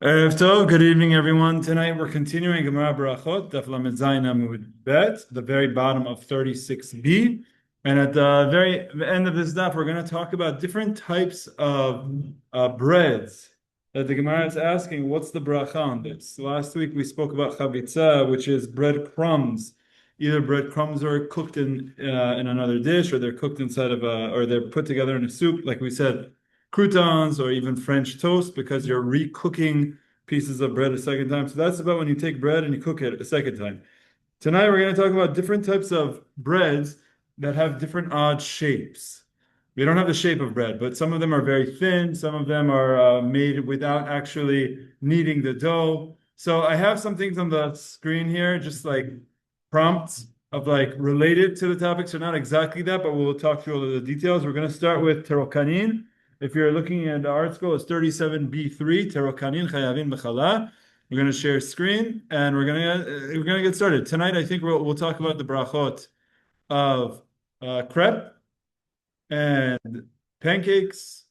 Good evening, everyone. Tonight we're continuing Gemara Berachot, Daf Lamed Zayin Amud Bet, the very bottom of 36B. And at the very end of this daf, we're going to talk about different types of breads that the Gemara is asking, what's the bracha on this? Last week we spoke about chavitza, which is bread crumbs. Either bread crumbs are cooked in another dish, or they're cooked inside of or they're put together in a soup, like we said croutons or even French toast because you're re-cooking pieces of bread a second time. So that's about when you take bread and you cook it a second time. Tonight we're going to talk about different types of breads that have different odd shapes. We don't have the shape of bread, but some of them are very thin. Some of them are made without actually kneading the dough. So I have some things on the screen here, just like prompts of like related to the topic. So not exactly that, but we'll talk through all of the details. We're going to start with terokanin. If you're looking at the article, it's 37B-3, terokanin chayavin b'challah. We're going to share screen and we're gonna get started tonight. I think we'll talk about the brachot of crepe and pancakes,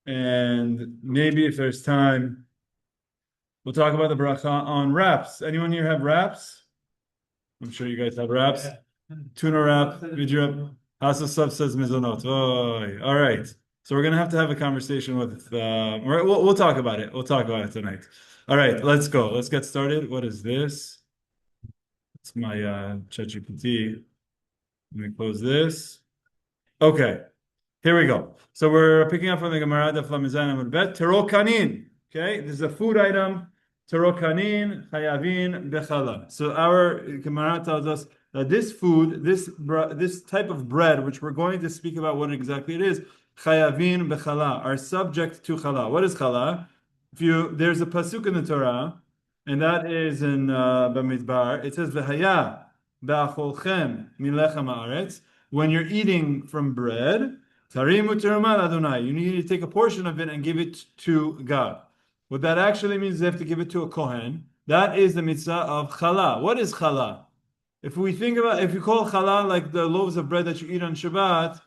and maybe if there's time, we'll talk about the bracha on wraps. Anyone here have wraps? I'm sure you guys have wraps. Tuna wrap, veg wrap. Hasa sub says mizonot. Oh, all right. So we're gonna have to have a conversation with. We'll talk about it. We'll talk about it tonight. All right, let's go. Let's get started. What is this? It's my ChatGPT. Let me close this. Okay, here we go. So we're picking up from the Gemara Daf Lamed Zayin Amud Bet. Terokanin. Okay, this is a food item. Terokanin chayavin bechallah. So our Gemara tells us that this food, this type of bread, which we're going to speak about what exactly it is, chayavin bechallah, are subject to challah. What is challah? There's a pasuk in the Torah, and that is in Bamidbar. It says v'haya ba'acholchem milechem haaretz. When you're eating from bread, tarimu terumat Adonai. You need to take a portion of it and give it to God. What that actually means is you have to give it to a kohen. That is the mitzvah of challah. What is challah? If you call challah like the loaves of bread that you eat on Shabbat,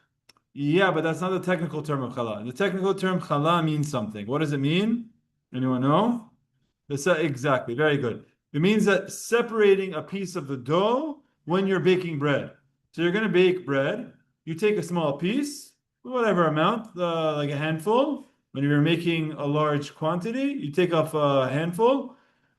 yeah, but that's not the technical term of challah. The technical term challah means something. What does it mean? Anyone know? Exactly, very good. It means that separating a piece of the dough when you're baking bread. So you're going to bake bread. You take a small piece, whatever amount, like a handful. When you're making a large quantity, you take off a handful,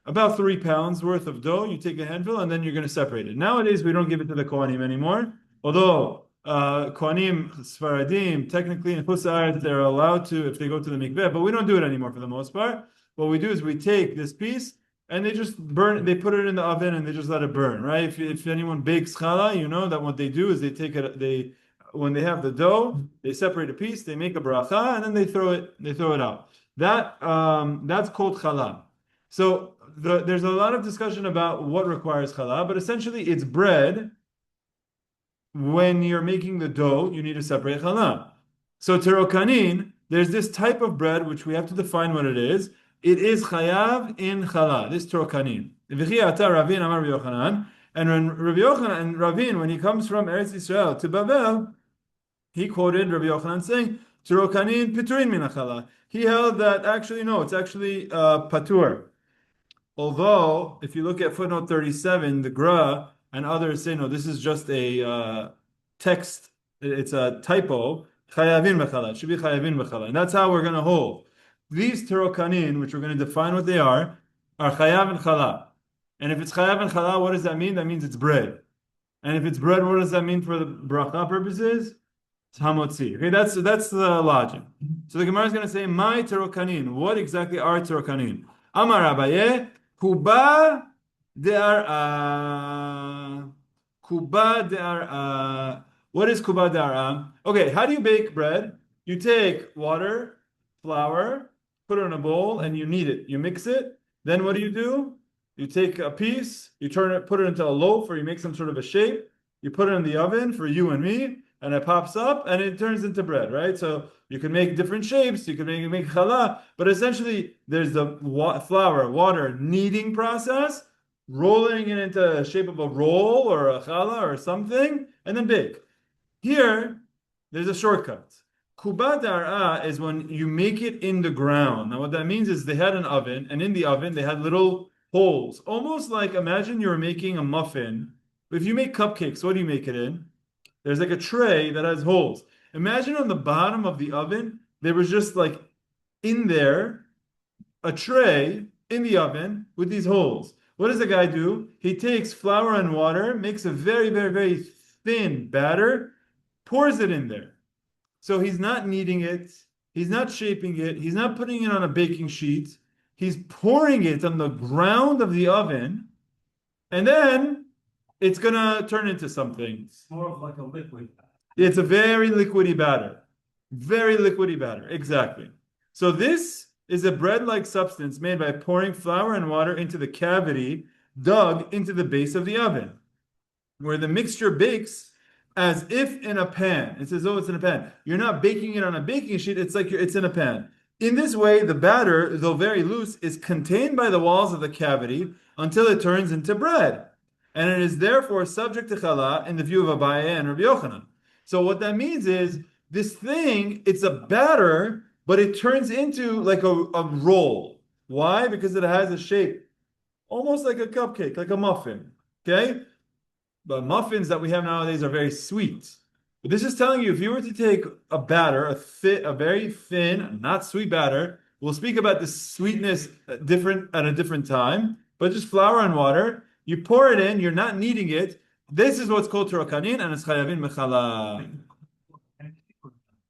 about 3 pounds worth of dough. You take a handful, and then you're going to separate it. Nowadays, we don't give it to the Kohanim anymore. Although Kohanim, Sfaradim, technically in Chutz La'aretz, they're allowed to if they go to the mikveh, but we don't do it anymore for the most part. What we do is we take this piece and they just burn. They put it in the oven and they just let it burn. Right? If anyone bakes challah, you know that what they do is they take it. When they have the dough, they separate a piece, they make a bracha, and then they throw it out. That's called challah. So there's a lot of discussion about what requires challah, but essentially it's bread. When you're making the dough, you need to separate challah. So terokanin, there's this type of bread which we have to define what it is. It is chayav in challah. This terokanin. V'chi ata Ravin amar Rabbi Yochanan. And when Rabbi Yochanan and Ravin, when he comes from Eretz Yisrael to Babel, he quoted Rabbi Yochanan saying, "Terokanin piturin min challah." He held that actually no, it's actually patur. Although, if you look at footnote 37, the Gra and others say no, this is just a text. It's a typo. Chayavin b'challah. It should be chayavin b'challah, and that's how we're going to hold these terokanin, which we're going to define what they are chayav and challah. And if it's chayav and challah, what does that mean? That means it's bread. And if it's bread, what does that mean for the bracha purposes? It's hamotzi. Okay, that's the logic. So the Gemara is going to say, my terokanin. What exactly are terokanin? Amar Abaye, kuba de'ar'a. Kuba de'ar'a. What is kuba de'ar'a? Okay, how do you bake bread? You take water, flour, put it in a bowl, and you knead it. You mix it. Then what do? You take a piece, you put it into a loaf, or you make some sort of a shape. You put it in the oven for you and me, and it pops up, and it turns into bread, right? So you can make different shapes. You can make challah, but essentially there's the flour, water, kneading process, rolling it into the shape of a roll or a challah or something, and then bake. Here, there's a shortcut. Kuba dar'a is when you make it in the ground. Now, what that means is they had an oven, and in the oven they had little holes, almost like imagine you're making a muffin. If you make cupcakes, what do you make it in? There's like a tray that has holes. Imagine on the bottom of the oven, there was just like in there a tray in the oven with these holes. What does the guy do? He takes flour and water, makes a very, very, very thin batter, pours it in there. So he's not kneading it, he's not shaping it, he's not putting it on a baking sheet. He's pouring it on the ground of the oven, and then it's gonna turn into something. It's more of like a liquid. It's a very liquidy batter. Very liquidy batter, exactly. So this is a bread-like substance made by pouring flour and water into the cavity dug into the base of the oven, where the mixture bakes as if in a pan. It's as though it's in a pan. You're not baking it on a baking sheet, it's like it's in a pan. In this way, the batter, though very loose, is contained by the walls of the cavity until it turns into bread. And it is therefore subject to challah in the view of Abaye and Rabbi Yochanan. So what that means is, this thing, it's a batter, but it turns into like a roll. Why? Because it has a shape, almost like a cupcake, like a muffin. Okay? The muffins that we have nowadays are very sweet. But this is telling you, if you were to take a batter, a very thin, not sweet batter, we'll speak about the sweetness at a different time, but just flour and water, you pour it in, you're not kneading it. This is what's called turakanin, and it's chayavin mechala.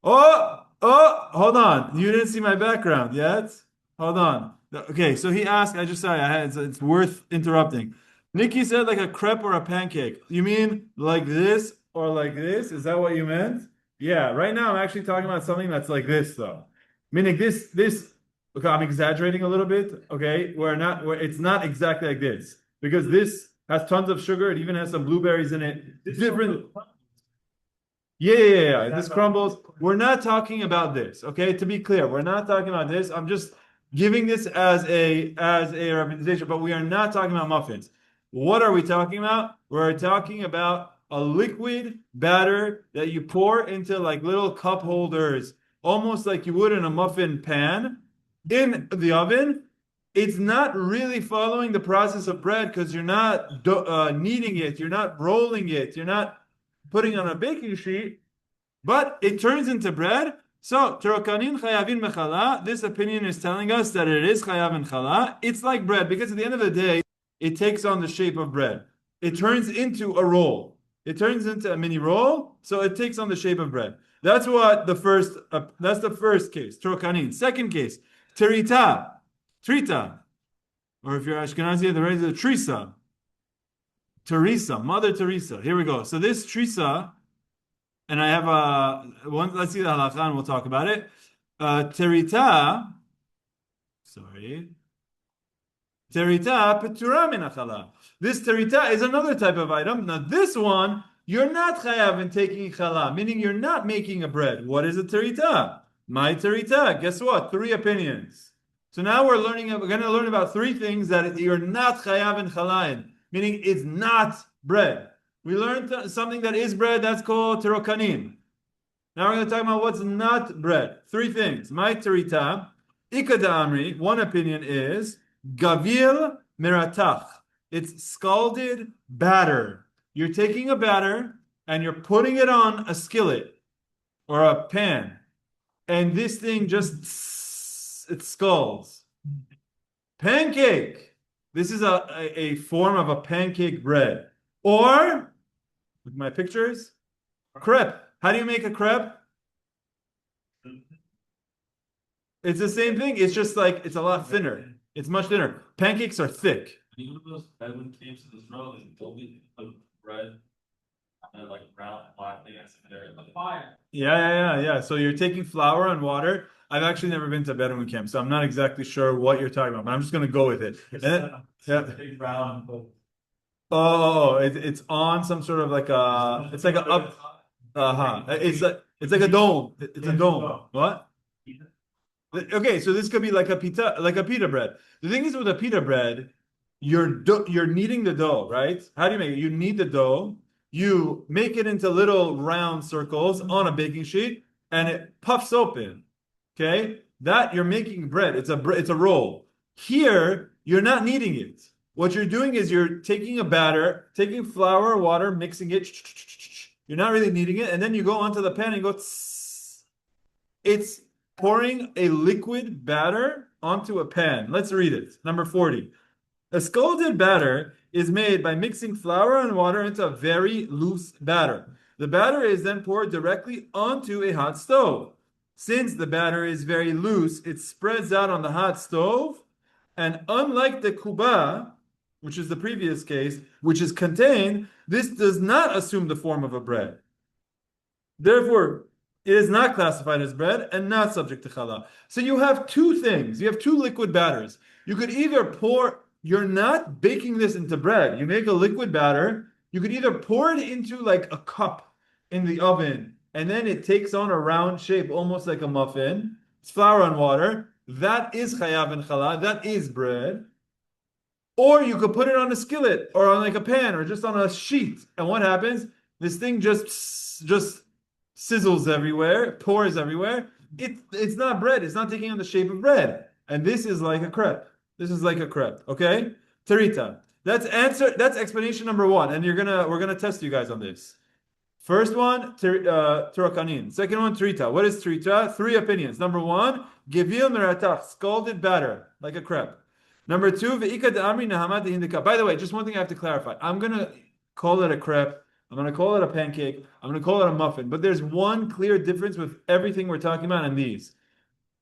Hold on. You didn't see my background yet? Hold on. Okay, so he asked, it's worth interrupting. Nikki said like a crepe or a pancake. You mean like this or like this? Is that what you meant? Yeah, right now I'm actually talking about something that's like this though. Meaning this, okay, I'm exaggerating a little bit, okay? It's not exactly like this. Because this has tons of sugar, it even has some blueberries in it. Different. Yeah. This crumbles. We're not talking about this, okay? To be clear, we're not talking about this. I'm just giving this as a representation, but we are not talking about muffins. What are we talking about? We're talking about a liquid batter that you pour into like little cup holders, almost like you would in a muffin pan, in the oven. It's not really following the process of bread because you're not kneading it, you're not rolling it, you're not putting it on a baking sheet, but it turns into bread. So, Terokanin chayavin mechala, this opinion is telling us that it is chayav and chala. It's like bread because at the end of the day, it takes on the shape of bread. It turns into a roll. It turns into a mini roll, so it takes on the shape of bread. That's what the first. That's the first case. Terokanin. Second case, terita, or if you're Ashkenazi, the right is Teresa, Mother Teresa. Here we go. So this Teresa, and I have one. Let's see the halacha, and we'll talk about it. Terita petura min achala. This terita is another type of item. Now this one, you're not chayav in taking chala, meaning you're not making a bread. What is a terita? My terita. Guess what? 3 opinions. So now we're going to learn about 3 things that you're not chayav in chala, meaning it's not bread. We learned something that is bread, that's called terokanin. Now we're going to talk about what's not bread. 3 things. My terita, ikada amri, one opinion is gavil meratach. It's scalded batter. You're taking a batter and you're putting it on a skillet or a pan. And this thing just, it scalds. Pancake. This is a form of a pancake bread. Or, with my pictures, crepe. How do you make a crepe? It's the same thing. It's just like, it's a lot thinner. It's much thinner. Pancakes are thick. You know those Edwin came to this road and told me to put bread and like brown black thing there in the fire. Yeah. So you're taking flour and water. I've actually never been to a Bedouin camp, so I'm not exactly sure what you're talking about, but I'm just going to go with it. Big brown. It's on some sort of like it's like a up. It's like a dome. It's a dome. What? Okay, so this could be like a pita bread. The thing is with a pita bread, you're kneading the dough, right? How do you make it? You knead the dough, you make it into little round circles on a baking sheet, and it puffs open. Okay, that you're making bread. It's a roll. Here, you're not kneading it. What you're doing is you're taking a batter, taking flour, water, mixing it. You're not really kneading it, and then you go onto the pan and go. It's pouring a liquid batter onto a pan. Let's read it. Number 40. A scalded batter is made by mixing flour and water into a very loose batter. The batter is then poured directly onto a hot stove. Since the batter is very loose, it spreads out on the hot stove, and unlike the kuba, which is the previous case, which is contained, this does not assume the form of a bread. Therefore, it is not classified as bread and not subject to challah. So you have two things. You have two liquid batters. You could either you're not baking this into bread. You make a liquid batter. You could either pour it into like a cup in the oven, and then it takes on a round shape, almost like a muffin. It's flour and water. That is chayav and challah. That is bread. Or you could put it on a skillet or on like a pan or just on a sheet. And what happens? This thing just sizzles everywhere, pours everywhere. It's not bread. It's not taking on the shape of bread. And this is like a crepe. This is like a crepe. Okay? Terita. That's explanation number one. And we're gonna test you guys on this. First one, Torah. Second one, terita. What is terita? Three opinions. Number one, gevil meratach, scalded batter, like a crepe. Number two, ve'ika de'amri nahamat hindika. By the way, just one thing I have to clarify. I'm gonna call it a crepe. I'm gonna call it a pancake. I'm gonna call it a muffin. But there's one clear difference with everything we're talking about in these.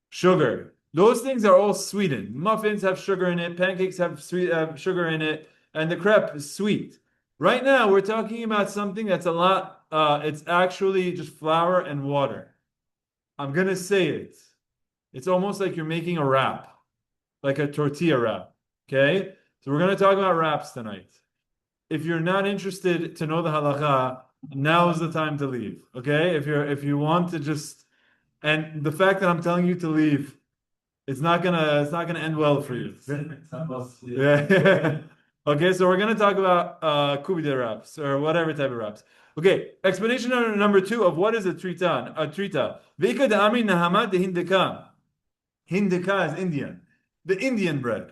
Sugar. Those things are all sweetened. Muffins have sugar in it. Pancakes have sugar in it, and the crepe is sweet. Right now, we're talking about something that's a lot. It's actually just flour and water. I'm gonna say it. It's almost like you're making a wrap, like a tortilla wrap. Okay, so we're gonna talk about wraps tonight. If you're not interested to know the halacha, now is the time to leave. Okay, if you want to just, and the fact that I'm telling you to leave, it's not gonna end well for you. Yeah. Okay, so we're gonna talk about kubide wraps or whatever type of wraps. Okay, explanation number two of what is a terita. A terita. Veika de'amri nahamat hindika. Hindika is Indian. The Indian bread.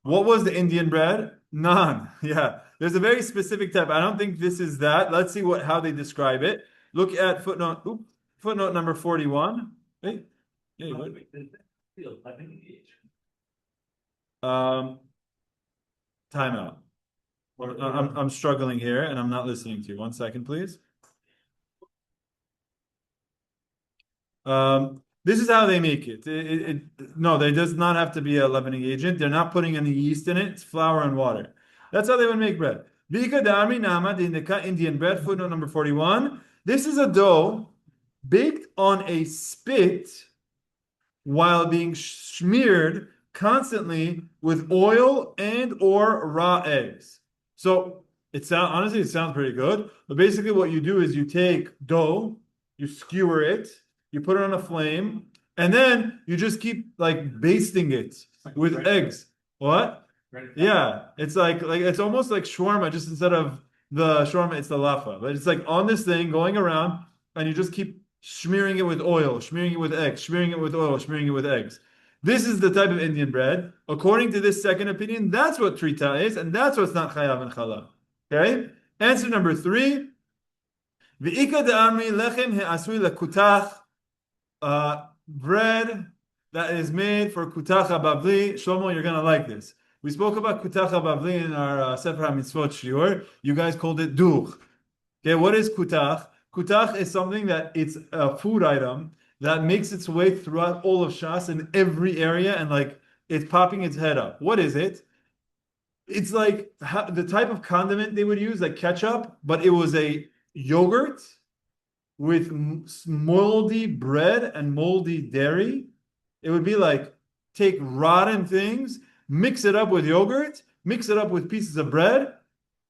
What was the Indian bread? Naan. Yeah. There's a very specific type. I don't think this is that. Let's see how they describe it. Look at footnote number 41. Hey, what? Time out. I'm struggling here and I'm not listening to you. 1 second, please. This is how they make it. No, there does not have to be a leavening agent. They're not putting any yeast in it. It's flour and water. That's how they would make bread. Indian bread, footnote number 41. This is a dough baked on a spit while being smeared constantly with oil and or raw eggs. So honestly, it sounds pretty good. But basically what you do is you take dough, you skewer it, you put it on a flame, and then you just keep like basting it with eggs. What? Yeah, it's like it's almost like shawarma, just instead of the shawarma, it's the lafa. But it's like on this thing going around, and you just keep smearing it with oil, smearing it with eggs, smearing it with oil, smearing it with eggs. This is the type of Indian bread. According to this second opinion, that's what terita is, and that's what's not chayav and challah. Okay? Answer number 3. Ve'ika de'amri lechem he'asui lekutach. Bread that is made for kutach habavli. Shlomo, you're gonna like this. We spoke about kutach habavli in our Sefer HaMitzvot Shiur. You guys called it duch. Okay, what is kutach? Kutach is something that it's a food item that makes its way throughout all of Shas in every area, and like it's popping its head up. What is it? It's like the type of condiment they would use, like ketchup, but it was a yogurt with moldy bread and moldy dairy. It would be like take rotten things, mix it up with yogurt, mix it up with pieces of bread,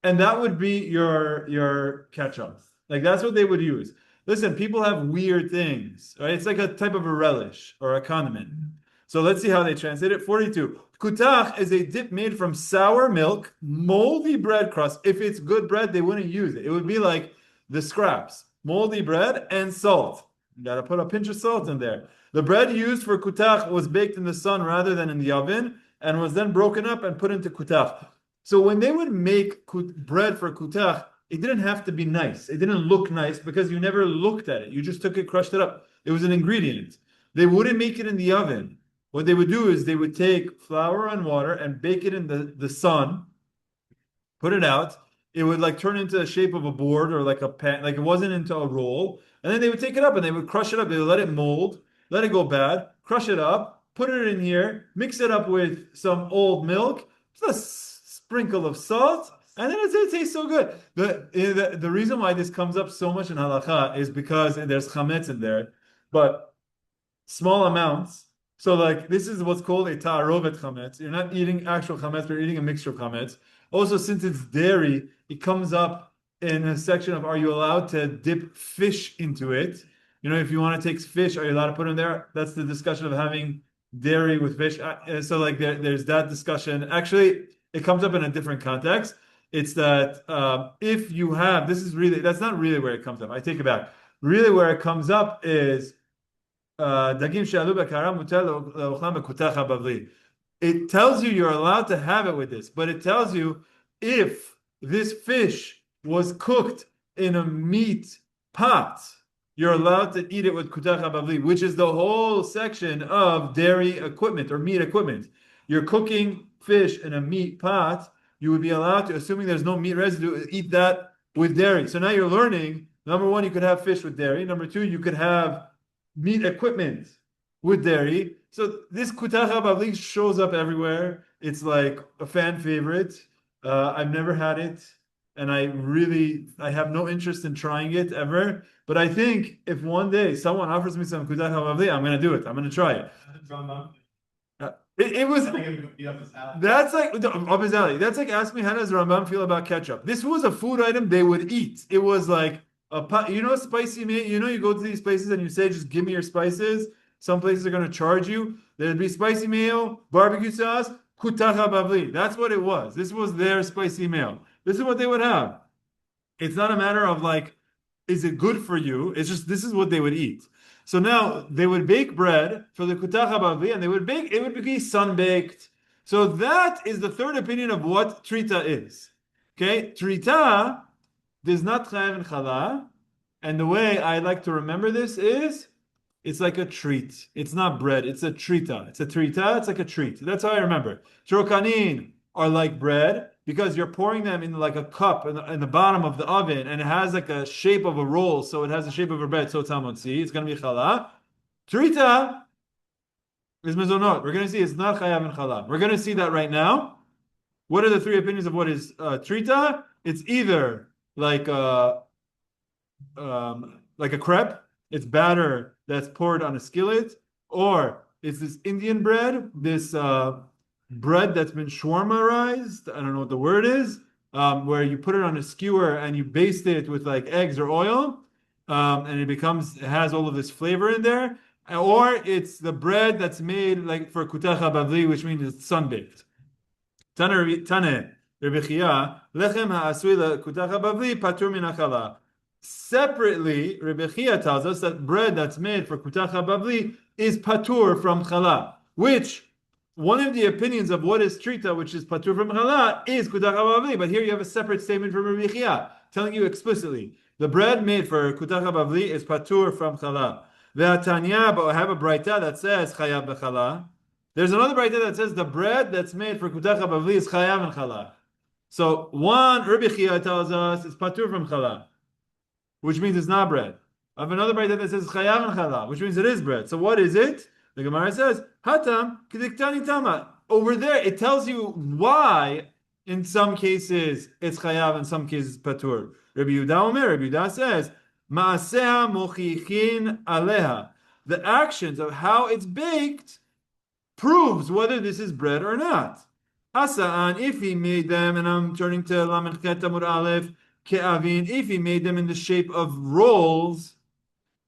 and that would be your ketchup. Like that's what they would use. Listen, people have weird things, right? It's like a type of a relish or a condiment. So let's see how they translate it. 42. Kutach is a dip made from sour milk, moldy bread crust. If it's good bread, they wouldn't use it. It would be like the scraps, moldy bread and salt. You got to put a pinch of salt in there. The bread used for kutach was baked in the sun rather than in the oven, and was then broken up and put into kutach. So when they would make bread for kutach, it didn't have to be nice. It didn't look nice because you never looked at it. You just took it, crushed it up. It was an ingredient. They wouldn't make it in the oven. What they would do is they would take flour and water and bake it in the sun, put it out. It would like turn into the shape of a board or like a pan, like it wasn't into a roll. And then they would take it up and they would crush it up. They would let it mold, let it go bad, crush it up, put it in here, mix it up with some old milk, just a sprinkle of salt, and then it tastes so good. The reason why this comes up so much in halacha is because there's chametz in there, but small amounts. So like this is what's called a ta'arovet chametz. You're not eating actual chametz, but you're eating a mixture of chametz. Also, since it's dairy, it comes up in a section of are you allowed to dip fish into it? You know, if you want to take fish, are you allowed to put in there? That's the discussion of having dairy with fish. So like there's that discussion. Actually, it comes up in a different context. It's that if you have, that's not really where it comes up. I take it back. Really where it comes up is dagim she'alu b'kara mutar le'ochlam b'kutach habavli. It tells you you're allowed to have it with this, but it tells you if this fish was cooked in a meat pot, you're allowed to eat it with kutach habavli, which is the whole section of dairy equipment or meat equipment. You're cooking fish in a meat pot, you would be allowed to, assuming there's no meat residue, eat that with dairy. So now you're learning, number one, you could have fish with dairy. Number two, you could have meat equipment with dairy. So this kutach habavli shows up everywhere. It's like a fan favorite. I've never had it, and I have no interest in trying it ever. But I think if one day someone offers me some kutach habavli, I'm going to do it. I'm going to try it. It was that's like up his alley. That's like ask me how does Rambam feel about ketchup. This was a food item they would eat. It was like spicy meat. You know, you go to these places and you say, just give me your spices. Some places are going to charge you. There'd be spicy mayo, barbecue sauce, kutach habavli. That's what it was. This was their spicy mayo. This is what they would have. It's not a matter of like, is it good for you? It's just this is what they would eat. So now they would bake bread for the kutach habavli, and it would be sun-baked. So that is the third opinion of what terita is. Okay, terita does not chayav in challah, and the way I like to remember this is, it's like a treat. It's not bread, it's a terita. It's a terita, it's like a treat. That's how I remember. Shrokanin are like bread, because you're pouring them in like a cup in the bottom of the oven, and it has like a shape of a roll, so it has the shape of a bread, so it's hamotzi, it's going to be challah. Terita is mezonot. We're going to see it's not chayav and challah. We're going to see that right now. What are the three opinions of what is terita? It's either like a crepe, it's batter that's poured on a skillet, or it's this Indian bread, this bread that's been shawarmaized, I don't know what the word is, where you put it on a skewer and you baste it with like eggs or oil, and it has all of this flavor in there, or it's the bread that's made like for kutach habavli, which means it's sun-baked. Tane Rebbe Chia, lechem ha'asui lekutach habavli patur min hachala. Separately, Rebbe Chia tells us that bread that's made for kutach habavli is patur from challah, which one of the opinions of what is terita, which is patur from challah, is kutach habavli. But here you have a separate statement from Rebbe Chia telling you explicitly the bread made for kutach habavli is patur from challah. Ve'atanya, but I have a braita that says chayav b'challah. There's another braita that says the bread that's made for kutach habavli is chayav and challah. So one Rebbe Chia tells us it's patur from challah, which means it's not bread. I have another braita that says chayav and challah, which means it is bread. So what is it? The Gemara says, Hatam kediktani tama. Over there, it tells you why in some cases it's chayav, in some cases patur. Rabbi Yehuda says, Ma'aseh mochichin aleha. The actions of how it's baked proves whether this is bread or not. Asa'an, if he made them, and I'm turning to Lamed Chet Amud Aleph, Ke'avin, if he made them in the shape of rolls,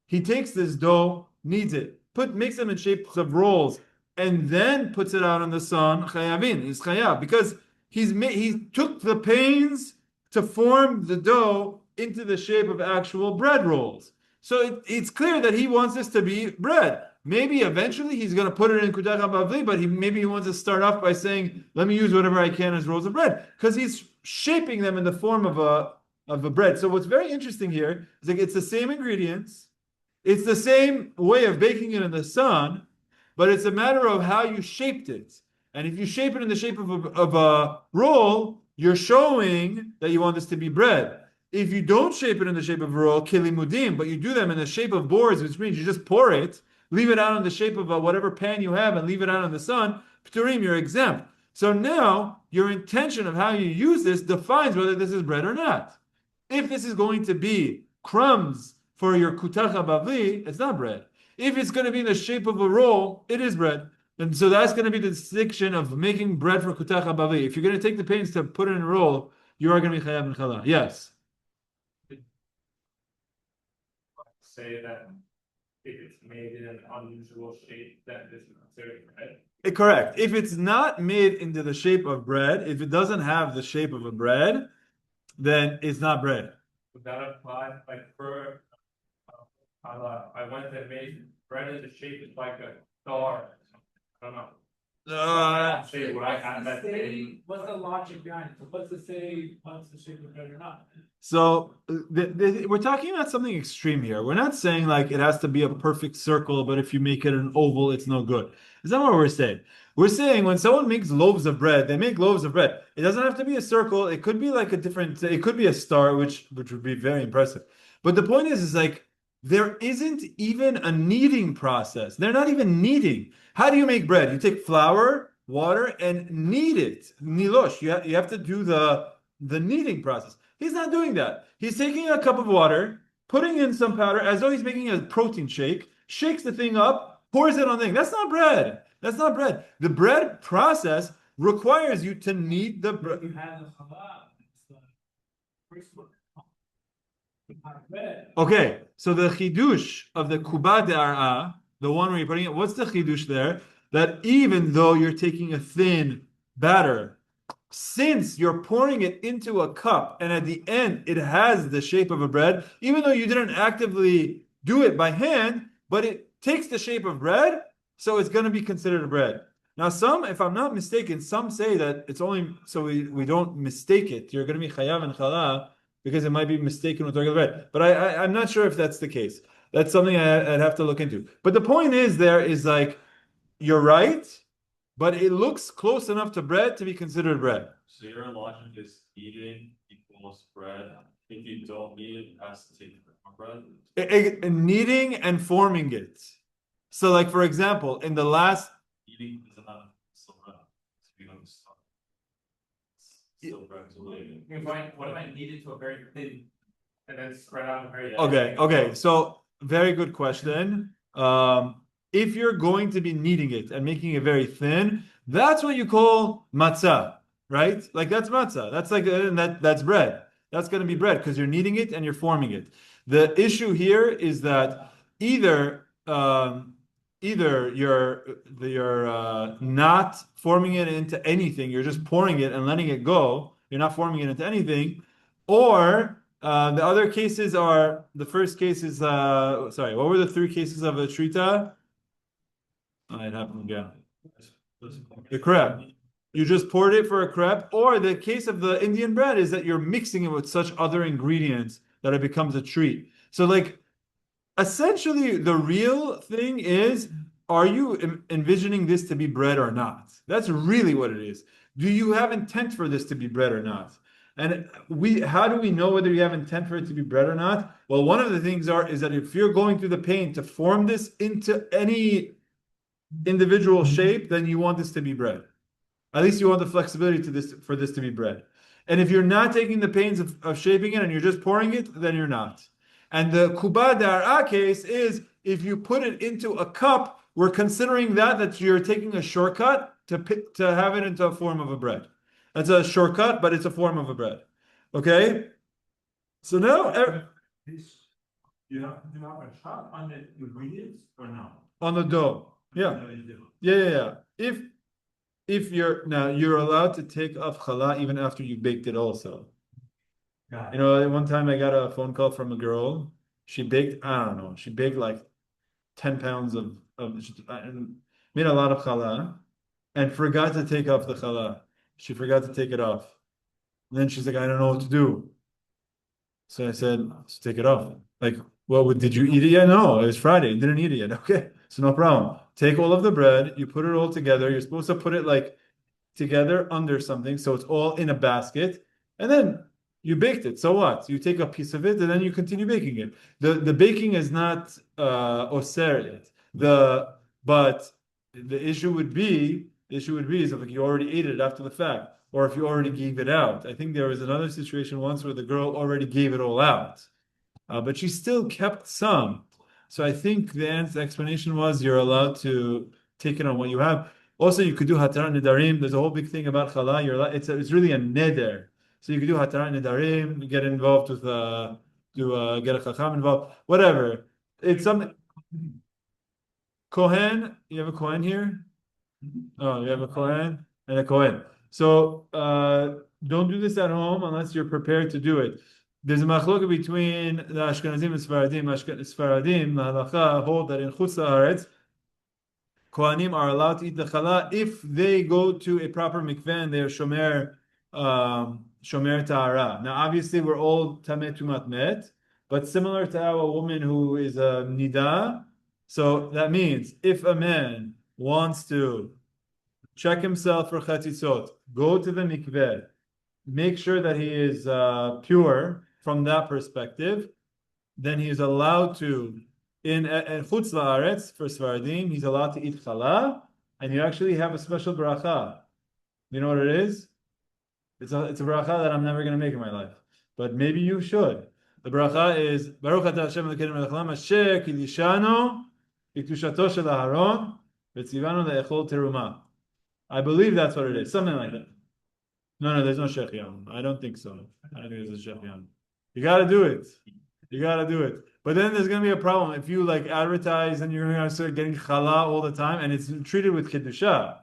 he takes this dough, kneads it, makes them in shapes of rolls, and then puts it out in the sun. Chayavin is chayav because he took the pains to form the dough into the shape of actual bread rolls. So it's clear that he wants this to be bread. Maybe eventually he's going to put it in kutach habavli, but maybe he wants to start off by saying, let me use whatever I can as rolls of bread, because he's shaping them in the form of a bread. So what's very interesting here is like it's the same ingredients, it's the same way of baking it in the sun, but it's a matter of how you shaped it. And if you shape it in the shape of a roll, you're showing that you want this to be bread. If you don't shape it in the shape of a roll, kilimudim, but you do them in the shape of boards, which means you just pour it, leave it out in the shape of whatever pan you have, and leave it out in the sun, p'turim, you're exempt. So now your intention of how you use this defines whether this is bread or not. If this is going to be crumbs for your kutach habavli, it's not bread. If it's going to be in the shape of a roll, it is bread. And so that's going to be the distinction of making bread for kutach habavli. If you're going to take the pains to put it in a roll, you are going to be chayav and challah. Yes. Say that if it's made in an unusual shape, that is considered bread. Correct. If it's not made into the shape of bread, if it doesn't have the shape of a bread, then it's not bread. Would that apply like for I went and made bread in the shape of like a star? I don't know. What's the logic behind it? What's to say what's the shape of bread or not? So we're talking about something extreme here. We're not saying like it has to be a perfect circle, but if you make it an oval, it's no good. Is that what we're saying? We're saying when someone makes loaves of bread, they make loaves of bread. It doesn't have to be a circle. It could be like it could be a star, which would be very impressive. But the point is like there isn't even a kneading process. They're not even kneading. How do you make bread? You take flour, water, and knead it. Nilosh. You have to do the kneading process. He's not doing that. He's taking a cup of water, putting in some powder as though he's making a protein shake, shakes the thing up, pours it on the thing. That's not bread. That's not bread. The bread process requires you to knead the bread. You have the haba'ah. It's the first one. Okay, so the chidush of the kuba de'ar'a, the one where you're putting it, what's the chidush there? That even though you're taking a thin batter, since you're pouring it into a cup and at the end it has the shape of a bread, even though you didn't actively do it by hand, but it takes the shape of bread, so it's going to be considered a bread. Now, some, if I'm not mistaken, some say that it's only so we don't mistake it. You're going to be chayav and challah because it might be mistaken with regular bread. But I'm not sure if that's the case. That's something I'd have to look into. But the point is there is like, you're right, but it looks close enough to bread to be considered bread. So your logic is eating equals bread. If you don't eat it, it has to take bread. Kneading and forming it. So like, for example, in the last... Eating is not still bread. So you don't start. Still bread. What if I knead it to a very thin and then spread out a very... Okay. So very good question. If you're going to be kneading it and making it very thin, that's what you call matzah, right? Like that's matzah. That's like that's bread. That's going to be bread because you're kneading it and you're forming it. The issue here is that either you're not forming it into anything. You're just pouring it and letting it go. You're not forming it into anything, or the other cases are the first case is sorry. What were the three cases of a terita? Oh, it happened again. The crepe. You just poured it for a crepe, or the case of the Indian bread is that you're mixing it with such other ingredients that it becomes a treat. So, like, essentially, the real thing is, are you envisioning this to be bread or not? That's really what it is. Do you have intent for this to be bread or not? And how do we know whether you have intent for it to be bread or not? Well, one of the things is that if you're going through the pain to form this into any individual shape, then you want this to be bread. At least you want the flexibility for this to be bread. And if you're not taking the pains of shaping it and you're just pouring it, then you're not. And the kuba dar'a case is if you put it into a cup, we're considering that you're taking a shortcut to have it into a form of a bread. That's a shortcut, but it's a form of a bread. Okay? So now you have to do a shot on the ingredients or no? On the dough. Yeah. If you're allowed to take off challah even after you baked it also. You know, one time I got a phone call from a girl. she baked, I don't know, she baked like 10 pounds and made a lot of challah and forgot to take off the challah. She forgot to take it off. And then she's like, I don't know what to do. So I said, let's take it off. Like, well, did you eat it yet? No, it was Friday. You didn't eat it yet. Okay, so no problem. Take all of the bread, you put it all together. You're supposed to put it like together under something, so it's all in a basket, and then you baked it. So what? You take a piece of it and then you continue baking it. The baking is not oser yet. But the issue would be is if like you already ate it after the fact, or if you already gave it out. I think there was another situation once where the girl already gave it all out, but she still kept some. So I think the explanation was you're allowed to take it on what you have. Also, you could do hatarat nedarim. There's a whole big thing about challah. It's really a neder. So you could do hatarat nedarim. You get involved with get a chacham involved. Whatever. It's something. Kohen. You have a Kohen here. Oh, you have a Kohen and a Kohen. So don't do this at home unless you're prepared to do it. There's a machloka between the Ashkenazim and Sfaradim. Sfaradim, the halacha, hold that in Chutz La'aretz, Kohanim are allowed to eat the challah if they go to a proper mikveh and they are shomer ta'ara. Now, obviously, we're all tameh tumat met, but similar to how a woman who is a nida, so that means if a man wants to check himself for chatzitzot, go to the mikveh, make sure that he is pure from that perspective, then he is allowed to, in chutz la'aretz, for Sfaradim, he's allowed to eat challah, and you actually have a special bracha. You know what it is? It's a bracha that I'm never going to make in my life, but maybe you should. The bracha is Baruch atah Hashem Elokeinu melech haolam asher kiddushanu b'kedushato shel Aharon v'tzivanu le'echol teruma. I believe that's what it is, something like that. No, there's no shechion. I don't think so. I don't think there's a shechion. You got to do it. You got to do it. But then there's going to be a problem if you like advertise and you're going to start getting challah all the time, and it's treated with kedusha,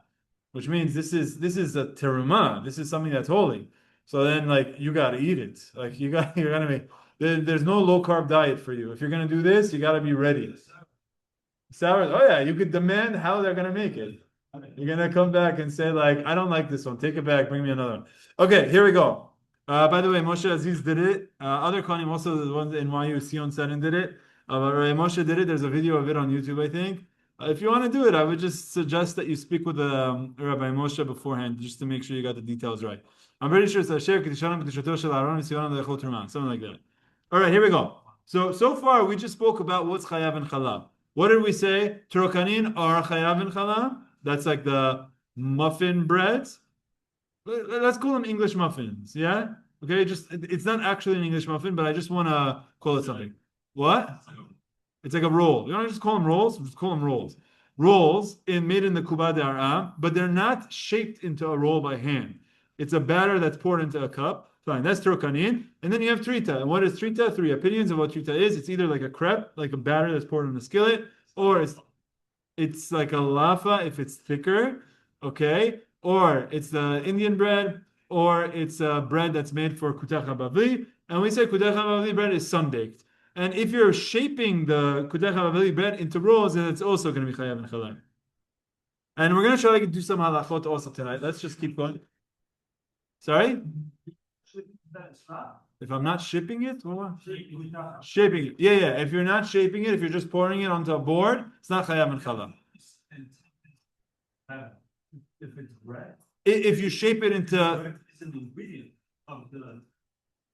which means this is a teruma. This is something that's holy. So then, like, you got to eat it. Like you're gonna make. There's no low carb diet for you. If you're going to do this, you got to be ready. Sour. Oh yeah, you could demand how they're going to make it. You're gonna come back and say like, I don't like this one. Take it back. Bring me another one. Okay, here we go. By the way, Moshe Aziz did it. Other Kohanim, also the ones in NYU, Sion Seddon did it. But Moshe did it. There's a video of it on YouTube, I think. If you want to do it, I would just suggest that you speak with Rabbi Moshe beforehand, just to make sure you got the details right. I'm pretty sure it's something like that. All right, here we go. So far, we just spoke about what's chayav and challah. What did we say? Turokanin are chayav and challah. That's like the muffin breads. Let's call them English muffins, yeah? Okay, it's not actually an English muffin, but I just want to call it something. What? It's like a roll. You don't just call them rolls, just call them rolls. Rolls made in the kuba d'ara, but they're not shaped into a roll by hand. It's a batter that's poured into a cup. Fine, that's turokanin. And then you have terita. And what is terita? 3 opinions of what terita is. It's either like a crepe, like a batter that's poured in a skillet, or it's like a lafa if it's thicker, okay? Or it's the Indian bread, or it's a bread that's made for kutach habavli. And we say kutach habavli bread is sun-baked. And if you're shaping the kutach habavli bread into rolls, then it's also going to be chayav and challah. And we're going to try to do some halachot also tonight. Let's just keep going. Sorry? If I'm not shipping it, what? Shaping it. Yeah. If you're not shaping it, if you're just pouring it onto a board, it's not chayav and challah. If it's bread, if you shape it into, it's an ingredient of the.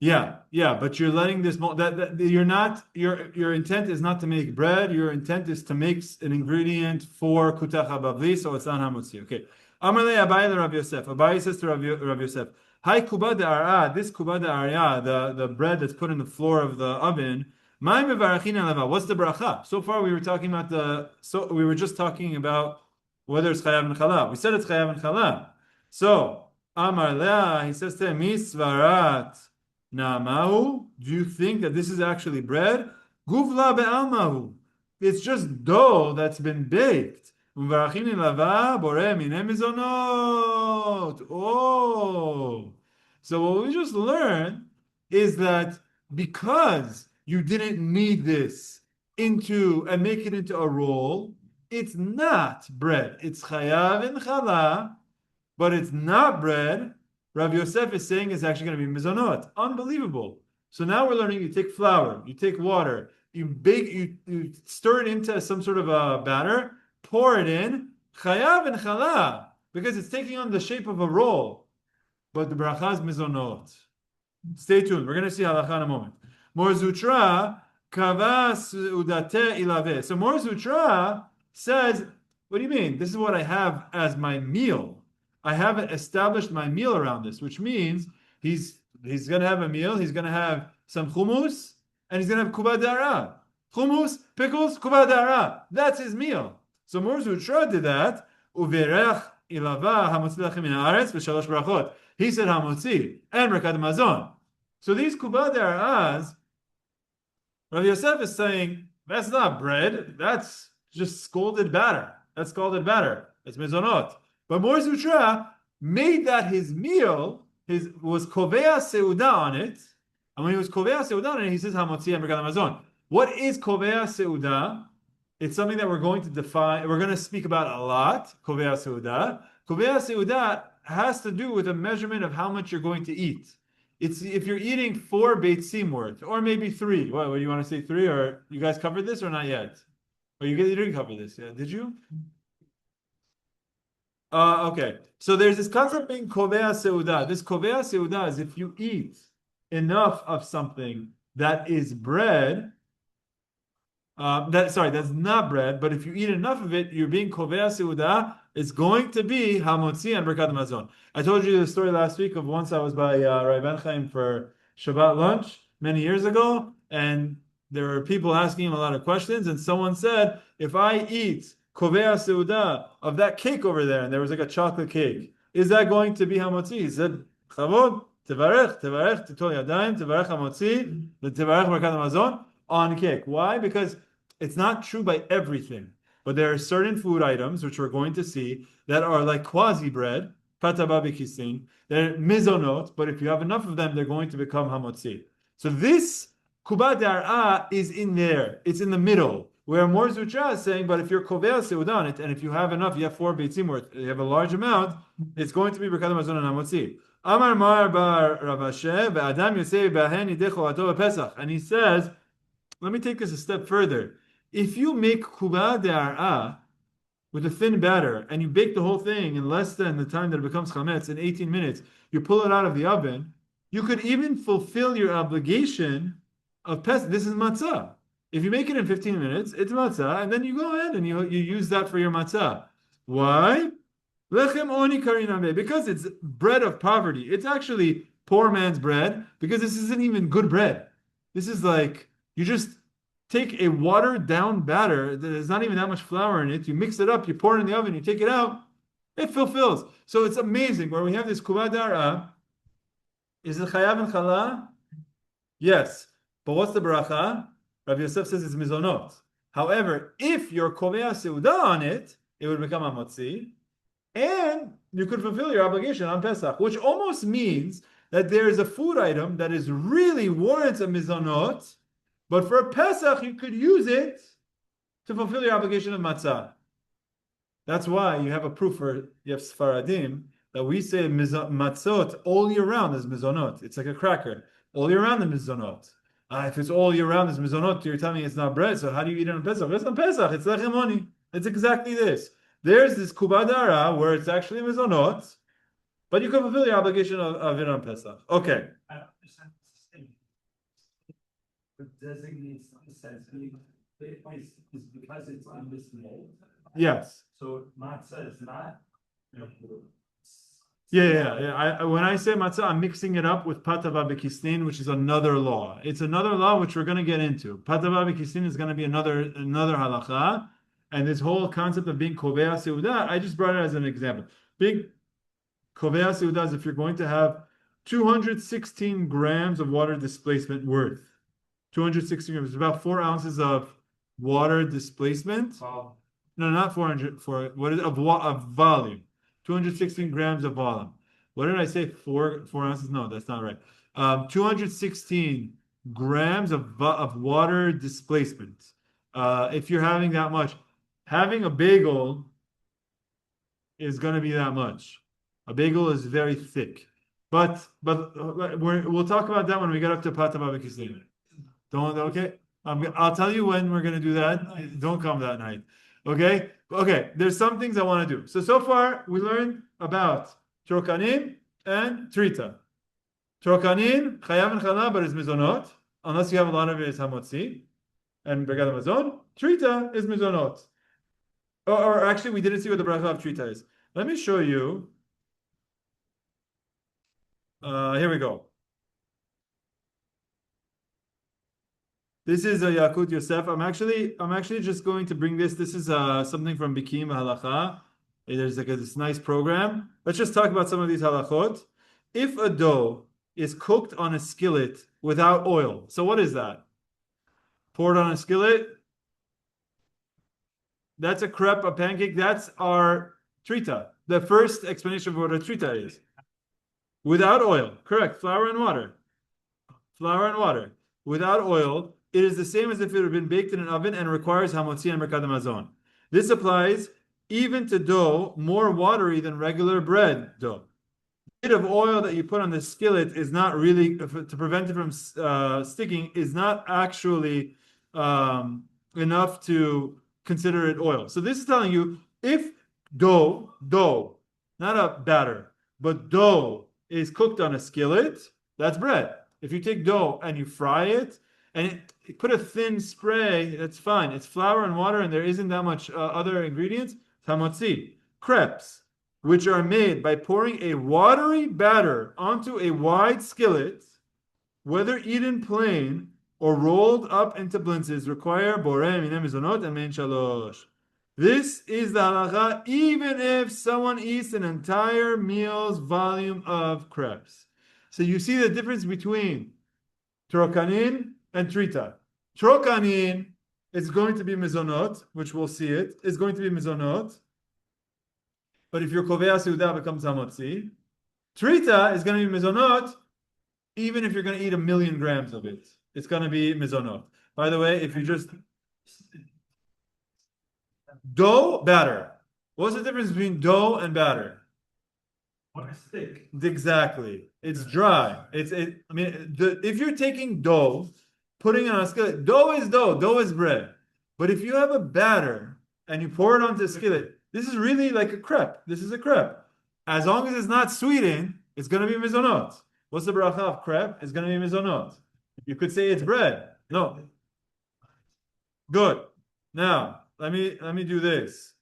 Yeah, but you're letting this that you're not your intent is not to make bread. Your intent is to make an ingredient for kutach habavli, so it's not hamotzi. Okay. Amalei Abaye Rav Yosef. Abaye says to Rav Yosef, "Hi kuba de'ara, this kuba de'ara, the bread that's put in the floor of the oven. My mevarachin alava. What's the bracha? So far we were talking about we were just talking about whether it's chayav and challah. We said it's chayav and challah. So Amar Leah, he says to him, Misvarat Namahu. Do you think that this is actually bread? Guvla be'almahu. It's just dough that's been baked. Oh, so what we just learned is that because you didn't knead this into and make it into a roll, it's not bread. It's chayav and challah, but it's not bread. Rav Yosef is saying it's actually going to be mizonot. Unbelievable. So now we're learning you take flour, you take water, you bake, you stir it into some sort of a batter, pour it in, chayav and challah, because it's taking on the shape of a roll. But the bracha is mizonot. Stay tuned. We're going to see halacha in a moment. Mor Zutra kavas udate ilave. So Mor Zutra says, what do you mean? This is what I have as my meal. I haven't established my meal around this, which means he's going to have a meal. He's going to have some hummus, and he's going to have kubad dara. Hummus, pickles, kubad dara. That's his meal. So Mor Zutra did that. Uverech ilava hamotzi lachem min haaretz v'shalosh brachot. He said hamotzi and berachot mazon. So these kubad dara'as, Rav Yosef is saying, that's not bread, that's just scalded batter. That's scalded batter. It's mezonot. But Mor Zutra made that his meal, was kovea seuda on it, and when he was kovea seuda on it, he says hamotzi and berachot mazon. What is kovea seuda? It's something that we're going to define, we're going to speak about a lot, kovea seuda. Kovea seuda has to do with a measurement of how much you're going to eat. It's if you're eating 4 beitzim worth, or maybe 3. What do you want to say 3? Or you guys covered this or not yet? Or you didn't cover this, yeah? Did you? Okay. So there's this concept being kovea seuda. This kovea seuda is if you eat enough of something that is bread. That's not bread, but if you eat enough of it, you're being kovea seuda. It's going to be hamotzi and berachot mazon. I told you the story last week of once I was by Rabbi Ben Chaim for Shabbat lunch many years ago, and there were people asking him a lot of questions, and someone said, if I eat kovea seuda of that cake over there, and there was like a chocolate cake, is that going to be hamotzi? He said, chavod, tevarech, titol yadayim, tevarech hamotzi, tevarech berachot mazon on cake. Why? Because it's not true by everything. But there are certain food items, which we're going to see, that are like quasi bread, pataba b'kisin, they're mizonot, but if you have enough of them, they're going to become hamotzi. So this kubad dar'a is in there. It's in the middle, where Mor Zutra is saying, but if you're kovea seuda on it, and if you have enough, you have 4 beitzim worth, you have a large amount, it's going to be berachot mazon and hamotzi. Amar mar bar Rav Asher, ve'adam yosei b'ahen yidecho ato b'pesach. And he says, let me take this a step further. If you make kubad dar'a with a thin batter and you bake the whole thing in less than the time that it becomes chametz, in 18 minutes, you pull it out of the oven, you could even fulfill your obligation of Pesach. This is matzah. If you make it in 15 minutes, it's matzah, and then you go ahead and you use that for your matzah. Why? Lechem oni kariname, because it's bread of poverty. It's actually poor man's bread, because this isn't even good bread. This is like, you just take a watered down batter that is not even that much flour in it, you mix it up, you pour it in the oven, you take it out, it fulfills. So it's amazing where we have this kubad dar'a. Is it chayav and challah? Yes. But what's the bracha? Rav Yosef says it's mizonot. However, if you're kovea seuda on it, it would become hamotzi, and you could fulfill your obligation on Pesach, which almost means that there is a food item that is really warrants a mizonot, but for Pesach, you could use it to fulfill your obligation of matzah. That's why you have a proof for Sfaradim that we say matzot all year round is mizonot. It's like a cracker. All year round is mizonot. If it's all year round is mizonot, you're telling me it's not bread, so how do you eat it on Pesach? It's not Pesach, it's lechem oni. It's exactly this. There's this kubad dar'a where it's actually mizonot, but you can fulfill your obligation of it on Pesach. Okay. Designates the sense is because it's on this mold. Yes. So matzah is not. Yeah. When I say matzah, I'm mixing it up with patava b'kisnin, which is another law. It's another law which we're going to get into. Patava b'kisnin is going to be another halacha, and this whole concept of being kovea seuda, I just brought it as an example. Being kovea seuda is if you're going to have 216 grams of water displacement worth. 216 grams, about 4 ounces of water displacement. Wow. No, not 400. What is of volume? 216 grams of volume. What did I say? 4 ounces? No, that's not right. 216 grams of water displacement. If you're having that much, having a bagel is going to be that much. A bagel is very thick, but we'll talk about that when we get up to pata barbecue. Don't okay. I'll tell you when we're going to do that. Don't come that night. Okay. Okay. There's some things I want to do. So far we learned about trokanim and terita. Trokanin, chayav and challah, but it's mizonot. Unless you have a lot of it, it's hamotzi. And bergat mazon. Terita is mizonot. Or actually, we didn't see what the bracha of terita is. Let me show you. Here we go. This is a Yakut Yosef. I'm actually just going to bring this. This is something from Bikim Halacha. There's like this nice program. Let's just talk about some of these halachot. If a dough is cooked on a skillet without oil, so what is that? Poured on a skillet. That's a crepe, a pancake. That's our terita. The first explanation of what a terita is. Without oil. Correct. Flour and water. Flour and water. Without oil, it is the same as if it had been baked in an oven and requires hamotzi and merkat hamazon. This applies even to dough more watery than regular bread dough. The bit of oil that you put on the skillet is not really, to prevent it from sticking, is not actually enough to consider it oil. So this is telling you, if dough, not a batter, but dough is cooked on a skillet, that's bread. If you take dough and you fry it, and put a thin spray, that's fine. It's flour and water, and there isn't that much other ingredients. Hamotzi, crepes, which are made by pouring a watery batter onto a wide skillet, whether eaten plain or rolled up into blintzes, require boreh minei mizonot and mein shalosh. This is the halacha even if someone eats an entire meal's volume of crepes. So you see the difference between trokanin and terita. Trokanin is going to be mizonot, which we'll see it, is going to be mizonot. But if your kovea seudah becomes hamotzi, terita is going to be mizonot, even if you're going to eat 1,000,000 grams of it. It's going to be mizonot. By the way, if you just... Dough, batter. What's the difference between dough and batter? What is thick? Exactly. It's dry. If you're taking dough, putting it on a skillet, dough is dough. Dough is bread. But if you have a batter and you pour it onto a skillet, this is really like a crepe. This is a crepe. As long as it's not sweetened, it's going to be mizonot. What's the bracha of crepe? It's going to be mizonot. You could say it's bread. No. Good. Now, let me do this.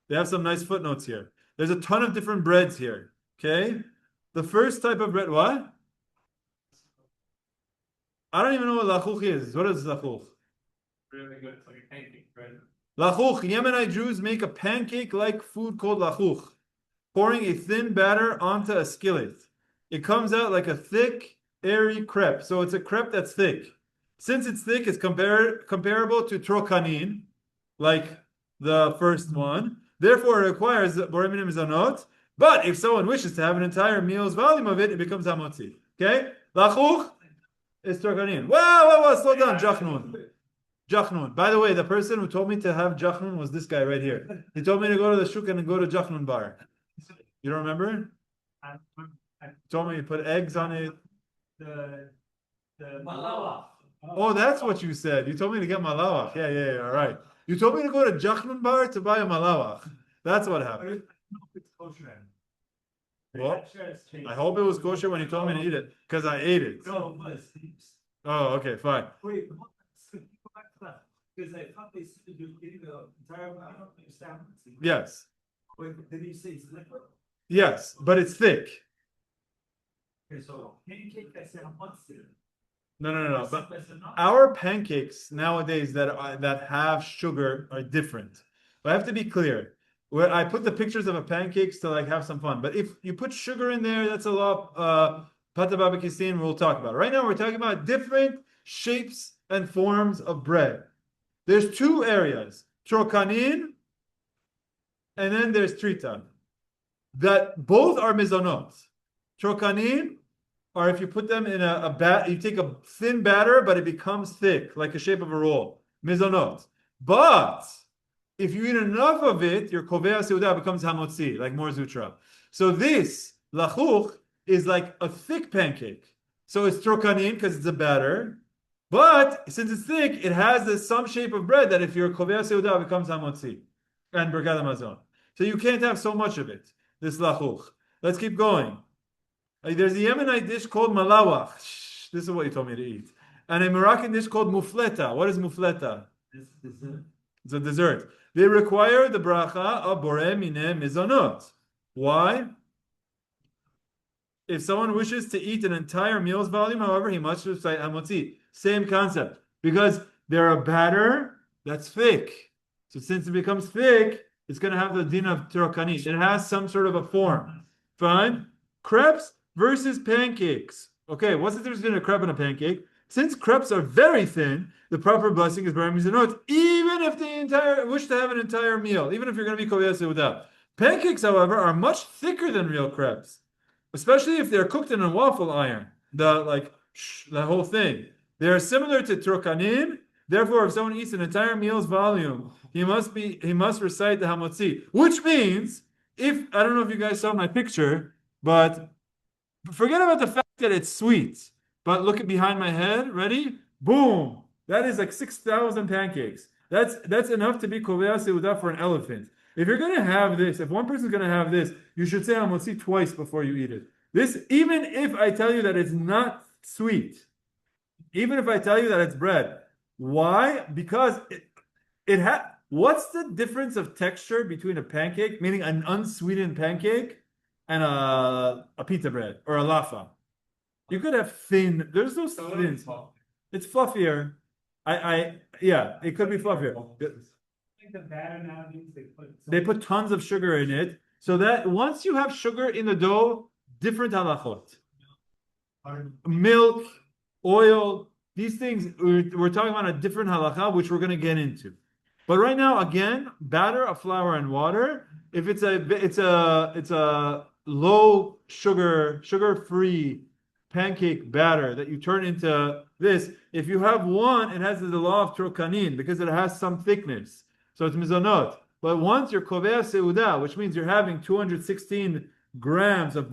They have some nice footnotes here. There's a ton of different breads here. Okay? The first type of bread, what? I don't even know what lachuch is. What is lachuch? Really good. It's like a pancake bread. Lachuch. Yemenite Jews make a pancake-like food called lachuch, pouring a thin batter onto a skillet. It comes out like a thick, airy crepe. So it's a crepe that's thick. Since it's thick, it's comparable to trokanin, like the first one. Therefore, it requires boreh minei mizonot. But if someone wishes to have an entire meal's volume of it, it becomes hamotzi. Okay? Lachuch is trokanin. Whoa, slow down. Jachnun. By the way, the person who told me to have jachnun was this guy right here. He told me to go to the shuk and go to jachnun bar. You don't remember? He told me to put eggs on it. The malawach. Oh, that's what you said. You told me to get malawach. Yeah, all right. You told me to go to jachnun bar to buy a malawach. That's what happened. Well, I hope it was kosher when you told me to eat it, because I ate it. No, but Oh, okay, fine. wait, because I thought they said you eat the entire. I don't understand. Yes, Wait, did you say it's liquid? yes, but it's thick. Okay, so pancake, I said Hamotzi. No. But our pancakes nowadays that have sugar are different. But I have to be clear. Where I put the pictures of a pancakes to like have some fun. But if you put sugar in there, that's a lot. Pata barbecue we'll talk about. Right now, we're talking about different shapes and forms of bread. There's two areas: trokanin, and then there's terita. That both are mizonot. Trokanin are if you put them in a bat, you take a thin batter, but it becomes thick, like the shape of a roll. Mizonot. But if you eat enough of it, your kovea seudah becomes hamotzi, like more zutra. So this lachuch is like a thick pancake. So it's trokanin because it's a batter. But since it's thick, it has this some shape of bread that if your kovea seudah becomes hamotzi and berkat hamazon. So you can't have so much of it. This lachuch. Let's keep going. There's a Yemenite dish called malawach. This is what you told me to eat. And a Moroccan dish called mufleta. What is mufleta? It's a dessert. They require the bracha of boreh mineh mizonot. Why? If someone wishes to eat an entire meal's volume, however, he must recite hamotzi. Same concept. Because they're a batter that's thick. So since it becomes thick, it's going to have the din of trokanit. It has some sort of a form. Fine? Crepes versus pancakes. Okay, what's the difference between a crepe and a pancake? Since crepes are very thin, the proper blessing is boreh mizonot, even if the wish to have an entire meal, even if you're going to be kovea seudah. Pancakes, however, are much thicker than real crepes, especially if they're cooked in a waffle iron. The whole thing. They are similar to trokanim. Therefore, if someone eats an entire meal's volume, he must recite the hamotzi, which means I don't know if you guys saw my picture, but forget about the fact that it's sweet. But look at behind my head. Ready? Boom! That is like 6,000 pancakes. That's enough to be kovea seudah for an elephant. If you're going to have this, if one person's going to have this, you should say hamotzi twice before you eat it. This, even if I tell you that it's not sweet, even if I tell you that it's bread. Why? Because what's the difference of texture between a pancake, meaning an unsweetened pancake, and a pita bread or a lafa? You could have thin. There's no thin. It's fluffier. Yeah, it could be fluffier. The batter nowadays They put tons of sugar in it, so that once you have sugar in the dough, different halachot. Milk, oil, these things we're talking about a different halacha, which we're going to get into. But right now, again, batter of flour and water. If it's a low sugar, sugar-free pancake batter that you turn into this. If you have one, it has the law of trokanin because it has some thickness. So it's mizonot. But once you're kovea seudah, which means you're having 216 grams of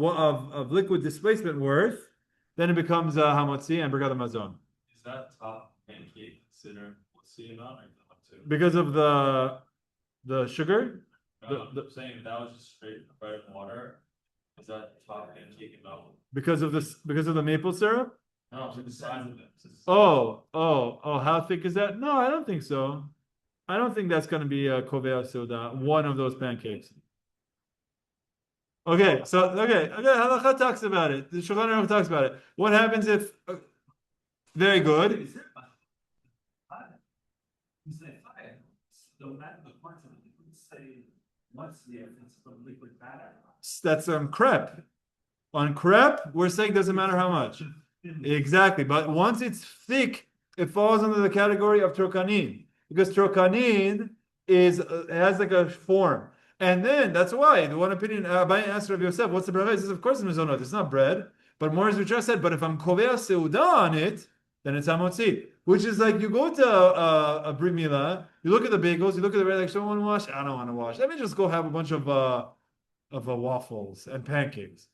liquid displacement worth, then it becomes hamotzi and berkat hamazon. Is that top pancake considered what's the amount or not too? Because of the sugar? I'm saying if that was just straight bread and water. Is that top pancake amount? Because of the maple syrup? No, so the size of it. Oh, how thick is that? No, I don't think so. I don't think that's going to be a kovea seudah, one of those pancakes. Okay, Halacha talks about it. The Shulchan Aruch talks about it. What happens if? Very good. What's the difference from liquid batter? That's crepe. On crepe, we're saying doesn't matter how much. Exactly, but once it's thick, it falls under the category of trokanin because trokanin has like a form, and then that's why the one opinion. Abaye asked Rabbi Yosef, "What's the bracha?" He says, "Of course, it's mizonot. It's not bread." But Morris Zutra said, "But if I'm kovea seudah on it, then it's hamotzi." Which is like you go to a brit milah, you look at the bagels, you look at the bread, like someone want to wash. I don't want to wash. Let me just go have a bunch of waffles and pancakes.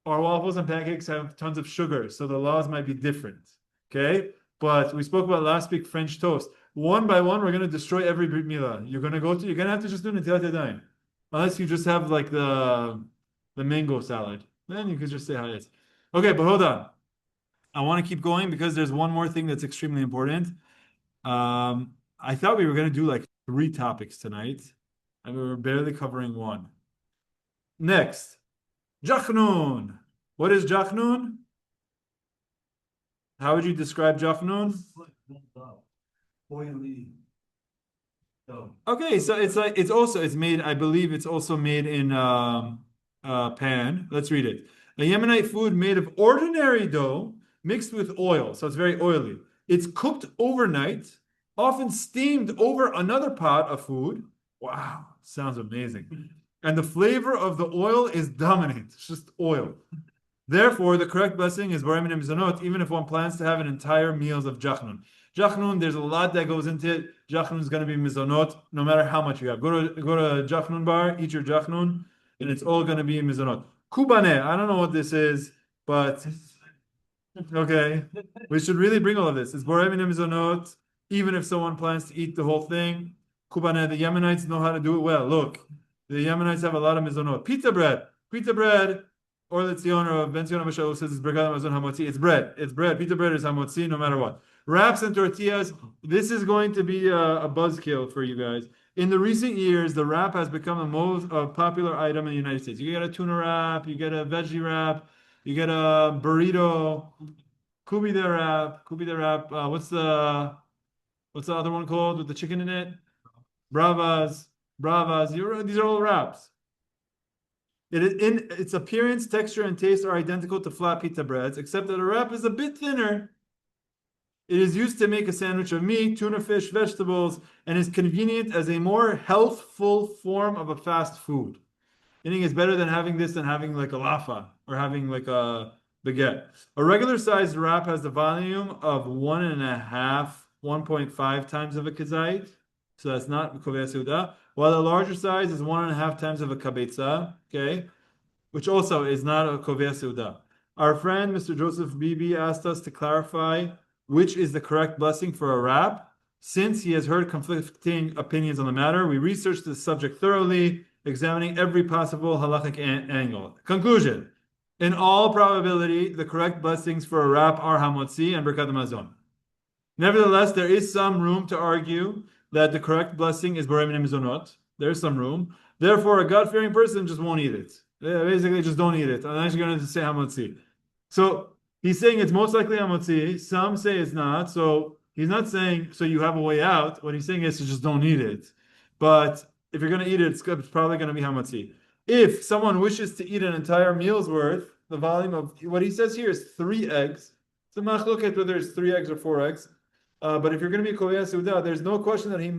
Our waffles and pancakes have tons of sugar, so the laws might be different. Okay, but we spoke about last week French toast. One by one, we're going to destroy every brit milah. You're going to have to just do netilat yadayim, unless you just have like the mango salad. Then you could just say hayetz. Okay, but hold on. I want to keep going because there's one more thing that's extremely important. I thought we were going to do like 3 topics tonight, and we were barely covering one. Next, Jachnun. What is Jachnun? How would you describe Jachnun? Oily. Okay, so it's made. I believe it's also made in pan. Let's read it. A Yemenite food made of ordinary dough mixed with oil, so it's very oily. It's cooked overnight, often steamed over another pot of food. Wow, sounds amazing. And the flavor of the oil is dominant. It's just oil. Therefore, the correct blessing is borei min mizonot, even if one plans to have an entire meals of jachnun. Jachnun, there's a lot that goes into it. Jachnun is going to be mizonot, no matter how much you have. Go to a jachnun bar, eat your jachnun, and it's all going to be mizonot. Kubane, I don't know what this is, but okay, we should really bring all of this. It's borei min mizonot, even if someone plans to eat the whole thing. Kubane, the Yemenites know how to do it well. Look, the Yemenites have a lot of mizonot. Pita bread, or the Tzioner of Ben Tzioner B'Shalom says it's Berachot Mazon Hamotzi. It's bread. Pita bread is Hamotzi, no matter what. Wraps and tortillas. This is going to be a buzzkill for you guys. In the recent years, the wrap has become the most popular item in the United States. You get a tuna wrap, you get a veggie wrap, you get a burrito, kubi de wrap. What's the other one called with the chicken in it? Bravas. These are all wraps. In its appearance, texture, and taste are identical to flat pita breads, except that a wrap is a bit thinner. It is used to make a sandwich of meat, tuna, fish, vegetables, and is convenient as a more healthful form of a fast food. Meaning it's better than having this than having like a lafa or having like a baguette. A regular sized wrap has the volume of 1.5 times of a kazait. So that's not kovea seuda. While the larger size is 1.5 times of a kabetza, okay, which also is not a kovea seuda. Our friend Mr. Joseph Bibi asked us to clarify which is the correct blessing for a wrap. Since he has heard conflicting opinions on the matter, we researched the subject thoroughly, examining every possible halachic angle. Conclusion: in all probability, the correct blessings for a wrap are Hamotzi and Birkat Hamazon. Nevertheless, there is some room to argue that the correct blessing is borei min mizonot. There's some room. Therefore, a God-fearing person just won't eat it. Basically, just don't eat it. I'm actually going to say Hamotzi. So he's saying it's most likely Hamotzi. Some say it's not. So he's not saying so you have a way out. What he's saying is you just don't eat it. But if you're going to eat it, it's probably going to be Hamotzi. If someone wishes to eat an entire meal's worth, the volume of what he says here is 3 eggs. It's a machloket whether it's 3 eggs or 4 eggs. But if you're going to be kovea seuda, there's no question that he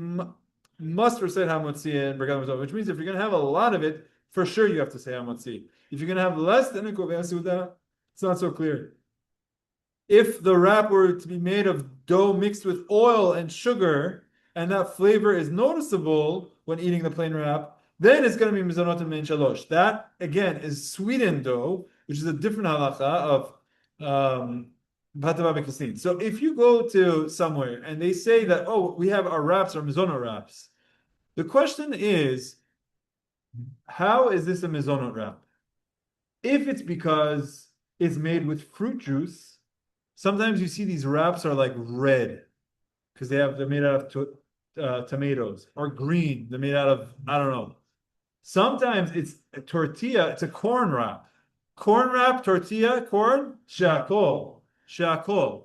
must recite Hamotzi and Birkat Hamazon, which means if you're going to have a lot of it, for sure you have to say Hamotzi. If you're going to have less than a kovea seuda, it's not so clear. If the wrap were to be made of dough mixed with oil and sugar, and that flavor is noticeable when eating the plain wrap, then it's going to be mizonot and mein shalosh. That, again, is sweetened dough, which is a different halacha of so if you go to somewhere and they say that, oh, we have our wraps, our mizonot wraps, the question is, how is this a mizonot wrap? If it's because it's made with fruit juice, sometimes you see these wraps are like red because they're made out of tomatoes, or green, they're made out of, I don't know. Sometimes it's a tortilla, it's a corn wrap. Corn wrap, tortilla, corn, shakol,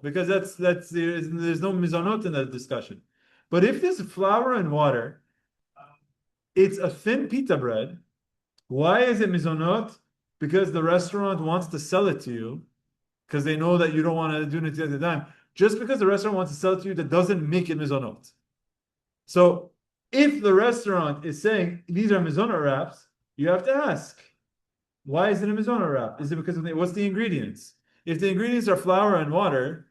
because there's no mizonot in that discussion. But if there's flour and water, it's a thin pita bread. Why is it mizonot? Because the restaurant wants to sell it to you, because they know that you don't want to do it at the time. Just because the restaurant wants to sell it to you, that doesn't make it mizonot. So if the restaurant is saying these are mizonot wraps, you have to ask, why is it a mizonot wrap? Is it because of what's the ingredients? If the ingredients are flour and water,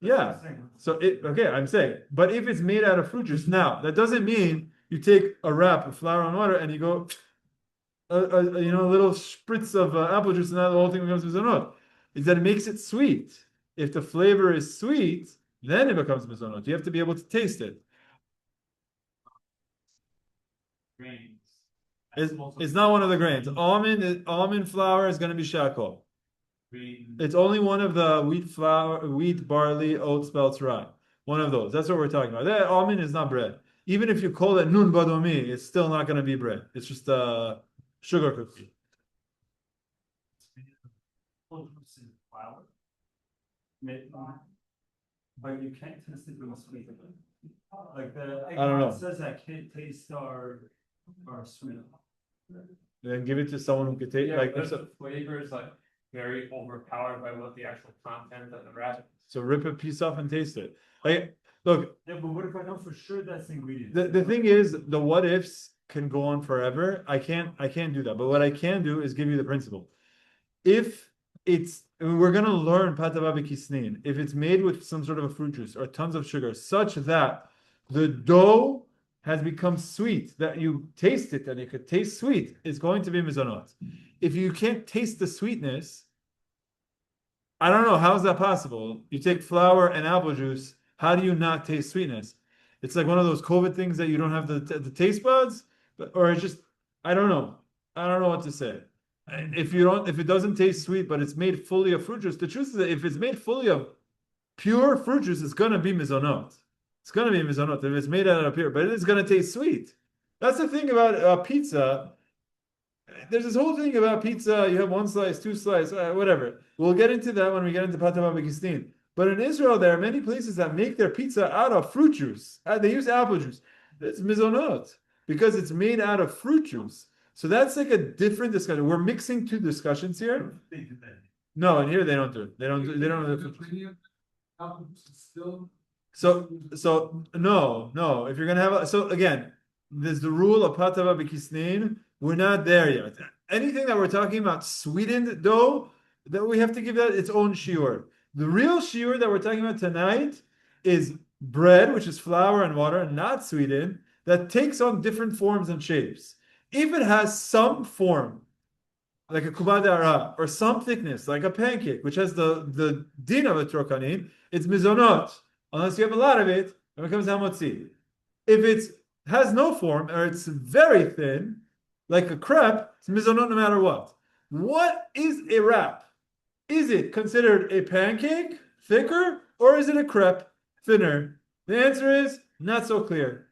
yeah. So I'm saying, but if it's made out of fruit juice, now that doesn't mean you take a wrap of flour and water and you go, a little spritz of apple juice, and now the whole thing becomes mizonot. Is that it makes it sweet. If the flavor is sweet, then it becomes mizonot. You have to be able to taste it. Grains. It's not one of the grains. Almond flour is going to be shakol. It's only one of the wheat, barley, oats, spells, rye. One of those. That's what we're talking about. That almond is not bread. Even if you call it nun badomi, it's still not going to be bread. It's just a sugar cookie. Flour. But you can't taste it with sweet. Like the I don't know. Says I can't taste our sweet. Then give it to someone who could taste. Yeah, like the flavor is like very overpowered by what the actual content of the wrap. So rip a piece off and taste it. Like, look. Yeah, but what if I know for sure that's ingredient? The thing is, the what ifs can go on forever. I can't do that. But what I can do is give you the principle. If we're gonna learn patava b'kisnin, if it's made with some sort of a fruit juice or tons of sugar, such that the dough has become sweet, that you taste it and it could taste sweet, it's going to be mizonot. If you can't taste the sweetness, I don't know, how is that possible? You take flour and apple juice, how do you not taste sweetness? It's like one of those COVID things that you don't have the taste buds, or it's just, I don't know. I don't know what to say. If it doesn't taste sweet, but it's made fully of fruit juice, the truth is that if it's made fully of pure fruit juice, it's gonna be mizonot. It's gonna be mizonot if it's made out of pure, but it is gonna taste sweet. That's the thing about pizza. There's this whole thing about pizza. You have one slice, two slices, whatever. We'll get into that when we get into patava b'kisnin. But in Israel, there are many places that make their pizza out of fruit juice. They use apple juice. It's mizonot because it's made out of fruit juice. So that's like a different discussion. We're mixing two discussions here. No, and here they don't do it. They don't do it. So no. If you're gonna have so again, there's the rule of patava b'kisnin. We're not there yet. Anything that we're talking about sweetened dough, that we have to give that its own shiur. The real shiur that we're talking about tonight is bread, which is flour and water, not sweetened, that takes on different forms and shapes. If it has some form, like a kubad ara, or some thickness, like a pancake, which has the din of a trokanin, it's mizonot. Unless you have a lot of it, it becomes hamotzi. If it has no form, or it's very thin, like a crepe, it's mizonot no matter what. What is a wrap? Is it considered a pancake, thicker, or is it a crepe, thinner? The answer is not so clear.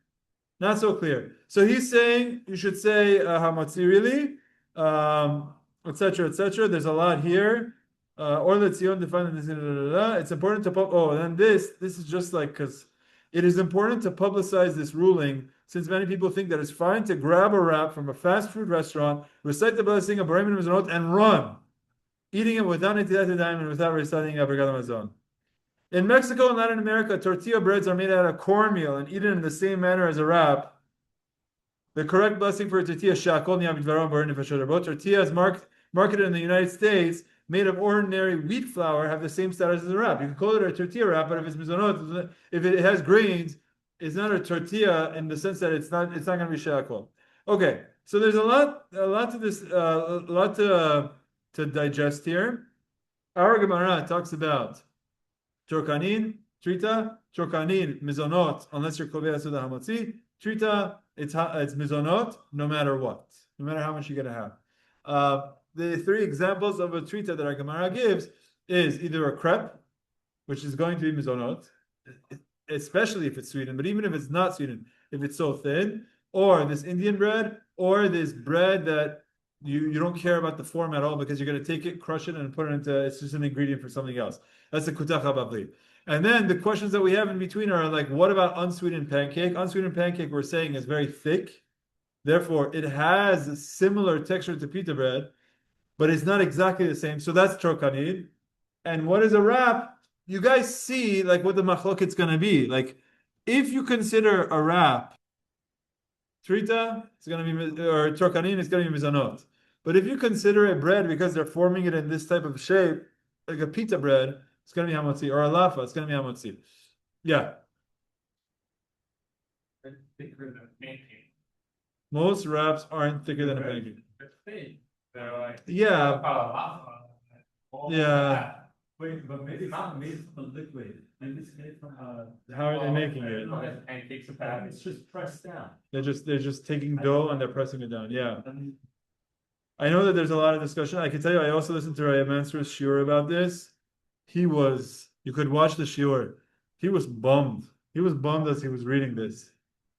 Not so clear. So he's saying you should say hamotzi really, etc., etc. There's a lot here. Or letzion defined. It's important to then this is just like because it is important to publicize this ruling, since many people think that it's fine to grab a wrap from a fast food restaurant, recite the blessing of Barim and Mizonot, and run, eating it without netilat yadayim and without reciting Birkat Hamazon. In Mexico and Latin America, tortilla breads are made out of cornmeal and eaten in the same manner as a wrap. The correct blessing for a tortilla tortillas marketed in the United States, made of ordinary wheat flour, have the same status as a wrap. You can call it a tortilla wrap, but if it's mizonot, if it has grains, it's not a tortilla in the sense that it's not going to be shakol. Okay, so there's a lot to this, a lot to digest here. Our Gemara talks about torkanin, terita, torkanin, mizonot, unless you're kovei suda hamotzi. Terita, it's mizonot, no matter what, no matter how much you're going to have. The three examples of a terita that our Gemara gives is either a crepe, which is going to be mizonot, especially if it's sweetened, but even if it's not sweetened, if it's so thin, or this Indian bread, or this bread that you don't care about the form at all because you're going to take it, crush it, and put it into, it's just an ingredient for something else. That's the kutach hababli. And then the questions that we have in between are like, what about unsweetened pancake? Unsweetened pancake, we're saying, is very thick. Therefore, it has a similar texture to pita bread, but it's not exactly the same. So that's trokanid. And what is a wrap? You guys see like what the machloket's going to be. Like, if you consider a wrap terita, it's going to be, or trokanin, it's going to be mizanot. But if you consider a bread because they're forming it in this type of shape, like a pita bread, it's going to be hamotzi, or a lafa, it's going to be hamotzi. Yeah. Thicker than a pancake. Most wraps aren't thicker than a pancake. They're like, Yeah. Yeah. Wait, but maybe it's not made from a liquid. Maybe it's made from How are they making it? Pancakes of it's just pressed down. They're just taking dough and they're pressing it down. Yeah. I know that there's a lot of discussion. I can tell you, I also listened to Raya Mansur's shiur about this. You could watch the shiur. He was bummed. He was bummed as he was reading this.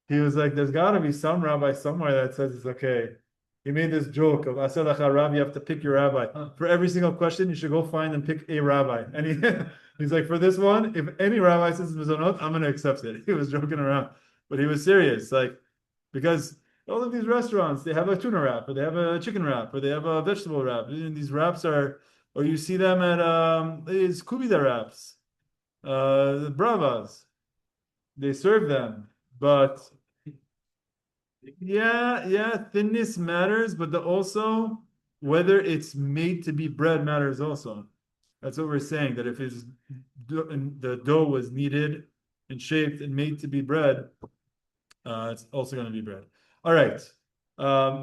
He was like, there's got to be some rabbi somewhere that says it's okay. He made this joke of Aselacha Rabbi, you have to pick your rabbi. For every single question, you should go find and pick a rabbi. And he's like, for this one, if any rabbi says it's mizonot, I'm going to accept it. He was joking around. But he was serious. Like, because all of these restaurants, they have a tuna wrap, or they have a chicken wrap, or they have a vegetable wrap. And these wraps are, or you see them at these kubida wraps, the bravas. They serve them. But Yeah, thinness matters, but also whether it's made to be bread matters also. That's what we're saying, that if the dough was kneaded and shaped and made to be bread, it's also going to be bread. All right.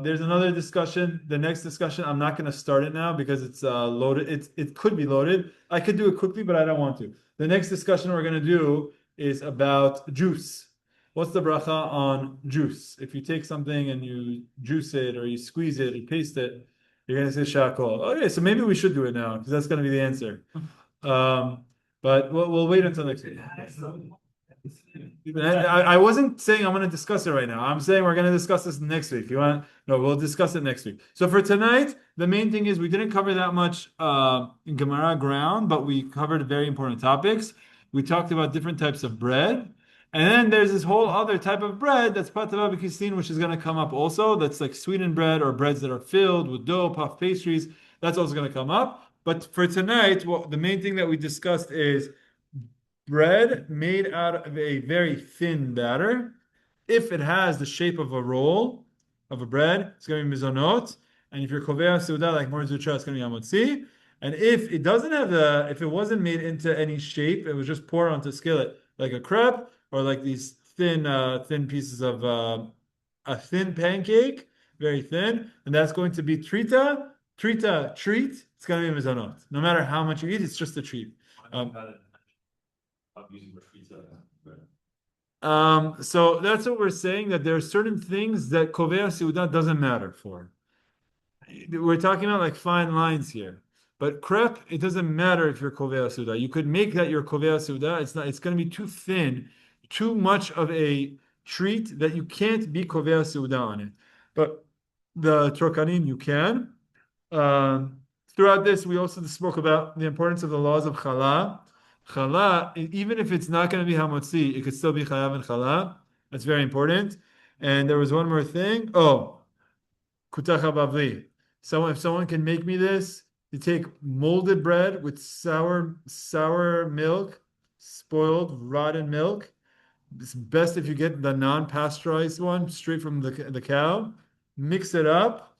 There's another discussion. The next discussion, I'm not going to start it now because it's loaded. It could be loaded. I could do it quickly, but I don't want to. The next discussion we're going to do is about juice. What's the bracha on juice? If you take something and you juice it or you squeeze it, you paste it, you're going to say shakol. Okay, so maybe we should do it now because that's going to be the answer. But we'll wait until next week. I wasn't saying I'm going to discuss it right now. I'm saying we're going to discuss this next week. You want? No, we'll discuss it next week. So for tonight, the main thing is we didn't cover that much in Gemara ground, but we covered very important topics. We talked about different types of bread. And then there's this whole other type of bread that's patava b'kistin, which is going to come up also. That's like sweetened bread or breads that are filled with dough, puff pastries. That's also going to come up. But for tonight, the main thing that we discussed is bread made out of a very thin batter. If it has the shape of a roll of a bread, it's going to be mizonot. And if you're kovea seudah like morzucha, it's going to be hamotzi. And if it doesn't have if it wasn't made into any shape, it was just poured onto a skillet like a crepe or like these thin pieces of a thin pancake, very thin, and that's going to be treat. It's going to be mizonot. No matter how much you eat, it's just a treat. So that's what we're saying, that there are certain things that kovea seudah doesn't matter for. We're talking about like fine lines here. But crepe, it doesn't matter if you're kovea seudah. You could make that your kovea seudah. It's going to be too thin, too much of a treat that you can't be kovea seudah on it. But the trokanim, you can. Throughout this, we also spoke about the importance of the laws of Challah. Challah, even if it's not going to be hamotzi, it could still be chayav and Challah. That's very important. And there was one more thing. Oh, kutacha bavli. So if someone can make me this, you take molded bread with sour milk, spoiled, rotten milk. It's best if you get the non-pasteurized one straight from the cow. Mix it up,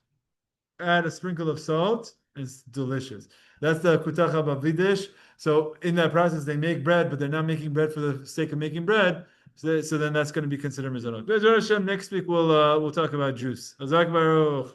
add a sprinkle of salt. It's delicious. That's the kutacha bavli dish. So in that process, they make bread, but they're not making bread for the sake of making bread. So then that's going to be considered mizonot. Next week we'll talk about juice. Hazak Baruch.